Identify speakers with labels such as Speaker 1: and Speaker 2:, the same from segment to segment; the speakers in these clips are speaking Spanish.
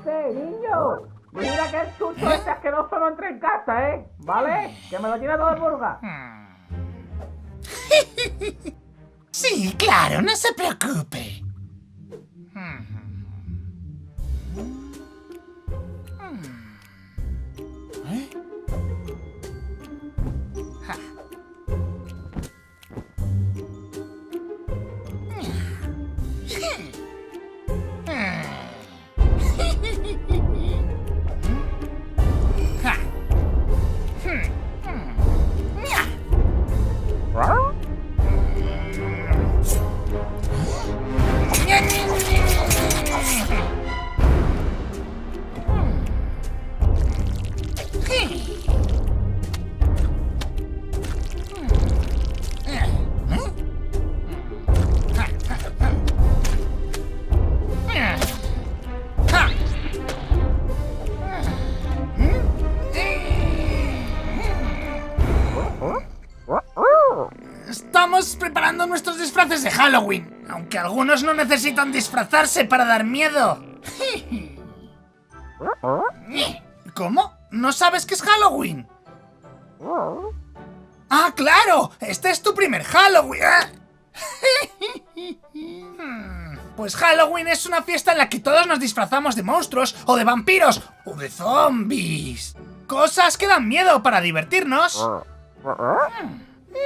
Speaker 1: Niño, mira que el chucho este asqueroso no entre en casa, ¿vale? Que me lo tiene todo el burga.
Speaker 2: Sí, claro, no se preocupe. Estamos preparando nuestros disfraces de Halloween, aunque algunos no necesitan disfrazarse para dar miedo. ¿Cómo? ¿No sabes qué es Halloween? ¡Ah, claro! ¡Este es tu primer Halloween! Pues Halloween es una fiesta en la que todos nos disfrazamos de monstruos, o de vampiros, o de zombies. Cosas que dan miedo para divertirnos.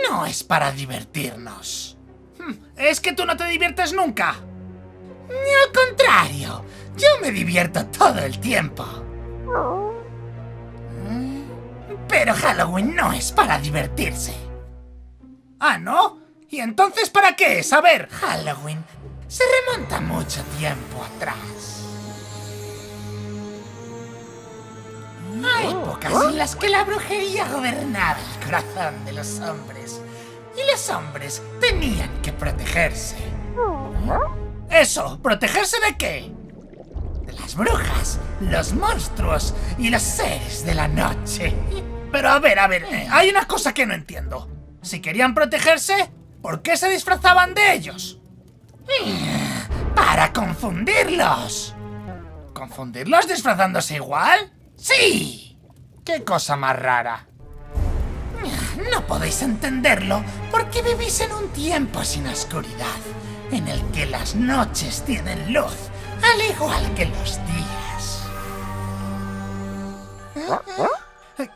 Speaker 2: No es para divertirnos. ¿Es que tú no te diviertes nunca? Al contrario, yo me divierto todo el tiempo. Pero Halloween no es para divertirse. ¿Ah, no? ¿Y entonces para qué es? A ver, Halloween se remonta mucho tiempo atrás. A épocas en las que la brujería gobernaba el corazón de los hombres y los hombres tenían que protegerse. ¿Eso? ¿Protegerse de qué? De las brujas, los monstruos y los seres de la noche. Pero a ver, hay una cosa que no entiendo. Si querían protegerse, ¿por qué se disfrazaban de ellos? ¡Para confundirlos! ¿Confundirlos disfrazándose igual? ¡Sí! ¡Qué cosa más rara! No podéis entenderlo porque vivís en un tiempo sin oscuridad, en el que las noches tienen luz, al igual que los días.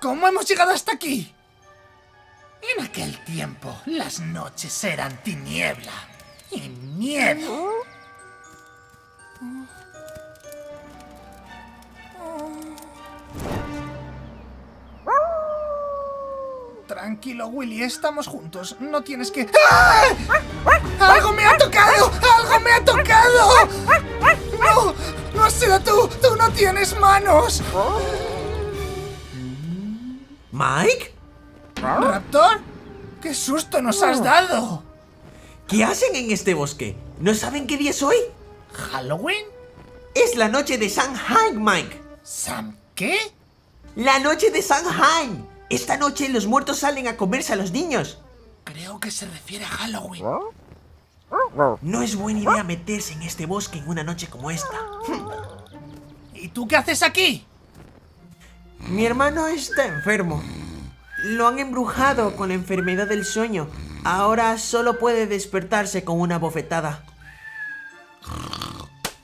Speaker 2: ¿Cómo hemos llegado hasta aquí? En aquel tiempo, las noches eran tiniebla y miedo. Tranquilo, Willy, estamos juntos. No tienes que... ¡Ah! ¡Algo me ha tocado! ¡Algo me ha tocado! ¡No! ¡No has sido tú! ¡Tú no tienes manos!
Speaker 3: ¿Mike?
Speaker 2: ¿Raptor? ¡Qué susto nos has dado!
Speaker 3: ¿Qué hacen en este bosque? ¿No saben qué día es hoy?
Speaker 2: ¿Halloween?
Speaker 3: Es la noche de Samhain, Mike.
Speaker 2: ¿Sam qué?
Speaker 3: ¡La noche de Samhain! Esta noche los muertos salen a comerse a los niños.
Speaker 2: Creo que se refiere a Halloween.
Speaker 3: No es buena idea meterse en este bosque en una noche como esta.
Speaker 2: ¿Y tú qué haces aquí?
Speaker 3: Mi hermano está enfermo. Lo han embrujado con la enfermedad del sueño. Ahora solo puede despertarse con una bofetada.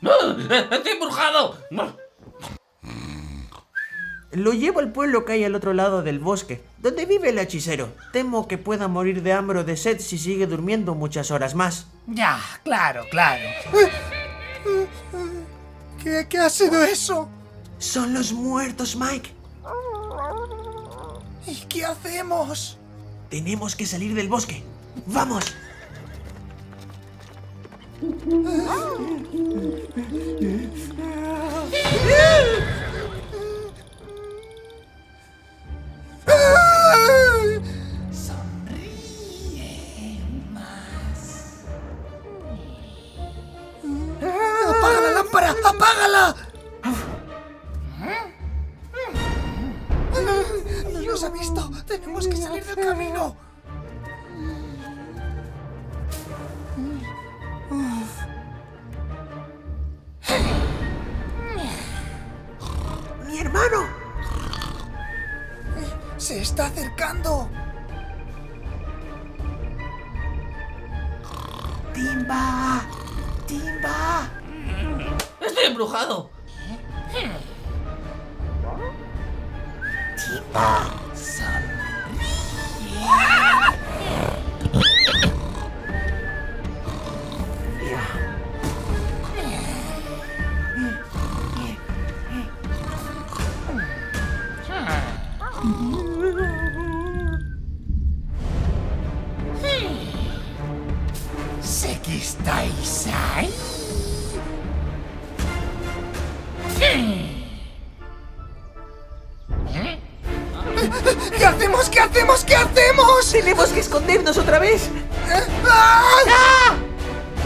Speaker 4: ¡Estoy embrujado!
Speaker 3: Lo llevo al pueblo que hay al otro lado del bosque, donde vive el hechicero. Temo que pueda morir de hambre o de sed si sigue durmiendo muchas horas más.
Speaker 2: Ya, claro. ¿Qué ha sido eso?
Speaker 3: Son los muertos, Mike.
Speaker 2: ¿Y qué hacemos?
Speaker 3: Tenemos que salir del bosque. ¡Vamos!
Speaker 2: Sonríe más. ¡Apaga la lámpara! ¡Apágala! nos ha visto. Tenemos que salir del camino.
Speaker 3: ¡Mi hermano!
Speaker 2: Se está acercando.
Speaker 3: ¡Timba! ¡Timba!
Speaker 4: ¡Estoy embrujado!
Speaker 2: Sé que estáis ahí. ¿Qué hacemos? ¿Qué hacemos? ¿Qué hacemos?
Speaker 3: ¡Tenemos que escondernos otra vez!
Speaker 2: ¡Ah!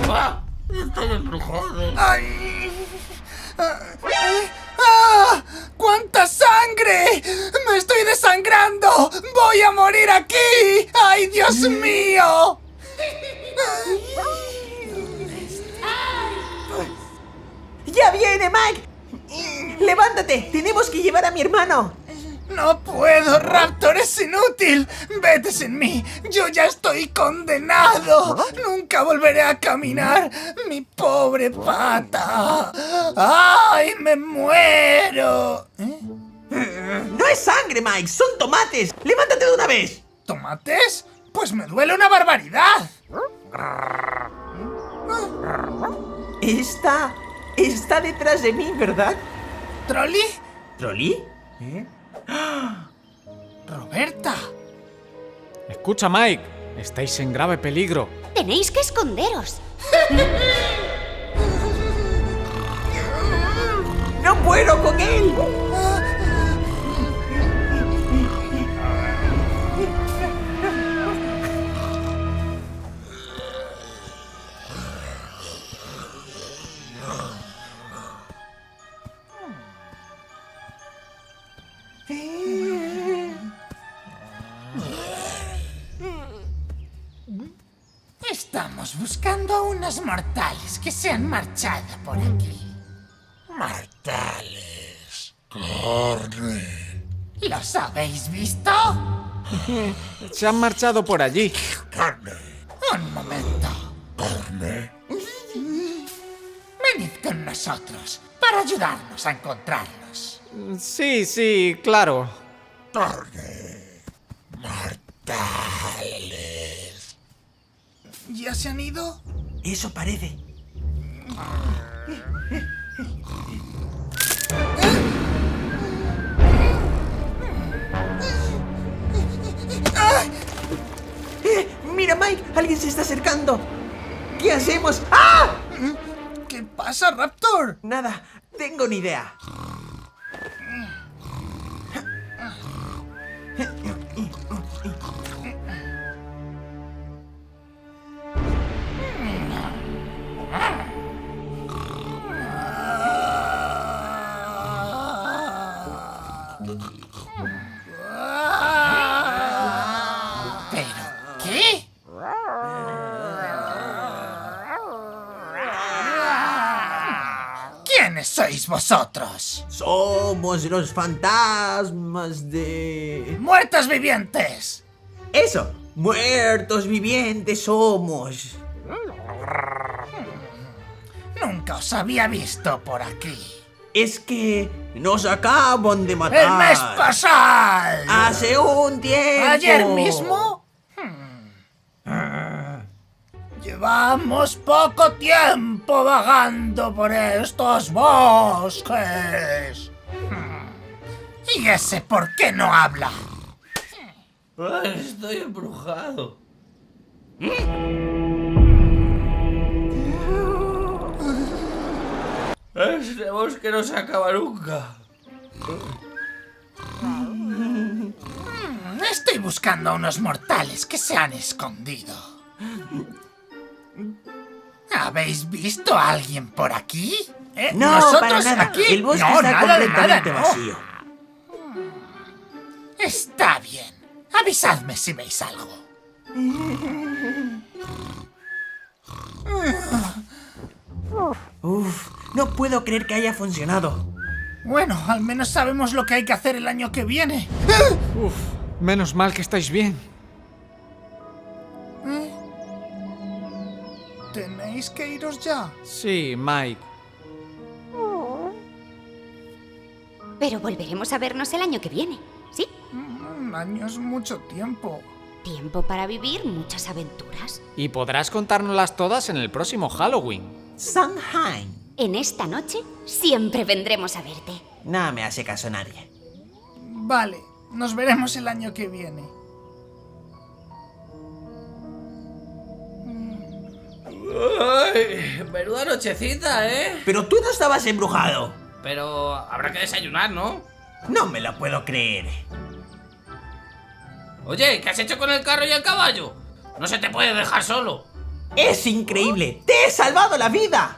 Speaker 4: ¡Ah! ¡Estoy embrujado!
Speaker 2: ¡Ay! ¡Ah! ¡Cuánta sangre! ¡Me estoy desangrando! ¡Voy a morir aquí! ¡Ay, Dios mío!
Speaker 3: ¡Ya viene, Mike! ¡Levántate! ¡Tenemos que llevar a mi hermano!
Speaker 2: ¡No puedo, Raptor! ¡Es inútil! ¡Vete sin mí! ¡Yo ya estoy condenado! ¡Nunca volveré a caminar! ¡Mi pobre pata! ¡Ay, me muero!
Speaker 3: ¡No es sangre, Mike! ¡Son tomates! ¡Levántate de una vez!
Speaker 2: ¿Tomates? Pues me duele una barbaridad.
Speaker 3: Está detrás de mí, ¿verdad?
Speaker 2: ¿Trolli?
Speaker 3: ¿Trolli?
Speaker 2: ¡Roberta!
Speaker 5: Escucha, Mike. Estáis en grave peligro.
Speaker 6: Tenéis que esconderos.
Speaker 3: ¡No puedo con él!
Speaker 2: Estamos buscando a unos mortales que se han marchado por aquí.
Speaker 7: Mortales. Carne.
Speaker 2: ¿Los habéis visto?
Speaker 5: Se han marchado por allí.
Speaker 7: Carne.
Speaker 2: Un momento.
Speaker 7: Carne.
Speaker 2: Venid con nosotros para ayudarnos a encontrarlos.
Speaker 5: Sí, claro.
Speaker 7: Carne. Mortales.
Speaker 2: ¿Ya se han ido?
Speaker 3: Eso parece. ¡Mira, Mike! ¡Alguien se está acercando! ¿Qué hacemos? ¡Ah!
Speaker 2: ¿Qué pasa, Raptor?
Speaker 3: Nada, tengo ni idea.
Speaker 2: ¿Pero qué? ¿Quiénes sois vosotros?
Speaker 3: Somos los fantasmas de...
Speaker 2: ¡Muertos vivientes!
Speaker 3: ¡Eso! ¡Muertos vivientes somos!
Speaker 2: Nunca os había visto por aquí.
Speaker 3: Es que nos acaban de matar.
Speaker 2: ¡El mes pasado!
Speaker 3: ¡Hace un tiempo!
Speaker 2: ¿Ayer mismo? Llevamos poco tiempo vagando por estos bosques. ¿Y ese por qué no habla?
Speaker 4: ¡Estoy embrujado! Este bosque no se acaba nunca.
Speaker 2: Estoy buscando a unos mortales que se han escondido. ¿Habéis visto a alguien por aquí?
Speaker 3: No,
Speaker 2: ¿Nosotros
Speaker 3: para nada.
Speaker 2: aquí?
Speaker 3: El bosque
Speaker 2: No,
Speaker 3: está
Speaker 2: nada de
Speaker 3: completamente
Speaker 2: nada, no.
Speaker 3: vacío.
Speaker 2: Está bien. Avisadme si veis algo.
Speaker 3: Uf, no puedo creer que haya funcionado.
Speaker 2: Bueno, al menos sabemos lo que hay que hacer el año que viene.
Speaker 5: Uf, menos mal que estáis bien.
Speaker 2: ¿Tenéis que iros ya?
Speaker 5: Sí, Mike.
Speaker 6: Pero volveremos a vernos el año que viene, ¿sí?
Speaker 2: Un año es mucho tiempo.
Speaker 6: Tiempo para vivir muchas aventuras.
Speaker 5: Y podrás contárnoslas todas en el próximo Halloween.
Speaker 3: Sanheim.
Speaker 6: En esta noche siempre vendremos a verte.
Speaker 3: No me hace caso nadie.
Speaker 2: Vale, nos veremos el año que viene.
Speaker 4: Ay, menuda nochecita, ¿eh?
Speaker 3: Pero tú no estabas embrujado.
Speaker 4: Pero habrá que desayunar, ¿no?
Speaker 3: No me lo puedo creer.
Speaker 4: Oye, ¿qué has hecho con el carro y el caballo? No se te puede dejar solo.
Speaker 3: ¡Es increíble! ¡Te he salvado la vida!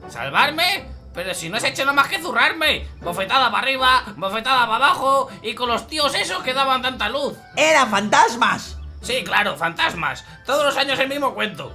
Speaker 4: ¿Salvarme? Pero si no has hecho nada más que zurrarme. Bofetada para arriba, bofetada para abajo y con los tíos esos que daban tanta luz.
Speaker 3: ¡Eran fantasmas!
Speaker 4: Sí, claro, fantasmas. Todos los años el mismo cuento.